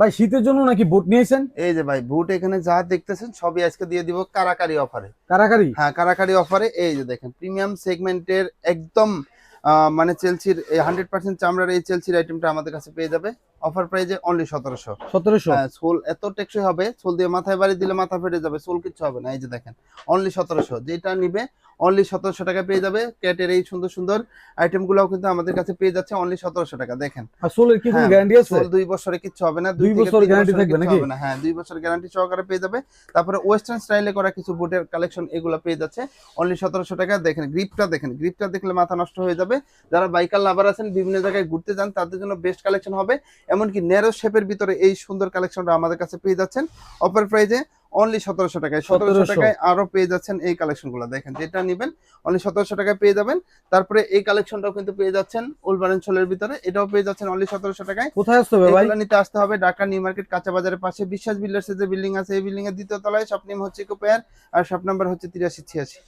ভাই শীতের জন্য নাকি বুট নিয়েছেন? এই যে ভাই বুট এখানে যা দেখতেছেন সবই আজকে দিয়ে দিব কারাকারি অফারে। কারাকারি? হ্যাঁ কারাকারি অফারে। এই যে দেখেন প্রিমিয়াম সেগমেন্টের একদম মানে চেলসির 100% চামড়ার এই চেলসির আইটেমটা আমাদের কাছে পেয়ে যাবে অফার প্রাইজে অনলি 1700। 1700? হ্যাঁ সোল এত টেকসই হবে, সোল দিয়ে মাথায় বাড়ি দিলে মাথা ফেটে যাবে, সোল কিচ্ছু হবে না। এই যে দেখেন অনলি 1700, যেটা নিবে অনলি 1700 টাকা পেয়ে যাবে। ক্যাটের এই সুন্দর সুন্দর আইটেম গুলাও কিন্তু আমাদের কাছে পেয়ে যাচ্ছে অনলি 1700 টাকা। দেখেন আর সোলের কি কোনো হ্যাঁ গ্যারান্টি আছে? সোল 2 বছরে কিচ্ছু হবে না, 2 2 থেকে বছর 3 গ্যারান্টি বছরে থাকবে কিচ্ছু নাকি? হবে না। হ্যাঁ 2 বছর গ্যারান্টি সহকারে পেয়ে যাবে। তারপরে ওয়েস্টার্ন স্টাইলে করা কিছু বুটের কালেকশন এগুলো পেয়ে যাচ্ছে অনলি 1700 টাকা। দেখেন গ্রিপটা দেখেন, গ্রিপটা দেখলে মাথা নষ্ট হয়ে যাবে। যারা বাইকার লাভার আছেন, বিভিন্ন জায়গায় ঘুরতে যান, তাদের জন্য বেস্ট কালেকশন হবে। এমনকি ন্যারো শেপের ভিতরে এই সুন্দর কালেকশনটা আমাদের কাছে পেয়ে যাচ্ছেন অফার প্রাইজে অনলি 1700 টাকায়। 1700 1700? টাকায় আরো পেয়ে যাচ্ছেন এই কালেকশনগুলো। দেখেন যেটা নেবেন অনলি 1700 টাকায় পেয়ে যাবেন। তারপরে এই কালেকশনটাও কিন্তু পেয়ে যাচ্ছেন উলবারেন ছোলের ভিতরে, এটাও পেয়ে যাচ্ছেন অনলি 1700 টাকায়। কোথায় আসতে হবে ভাই? এগুলো নিতে আসতে হবে ঢাকা নিউ মার্কেট কাঁচা বাজারের পাশে বিশ্বাস বিল্ডার্সের যে বিল্ডিং আছে, এই বিল্ডিং এর দ্বিতীয় তলায়। শপ নেম হচ্ছে ইকো পেয়ার আর শপ নাম্বার হচ্ছে 8386।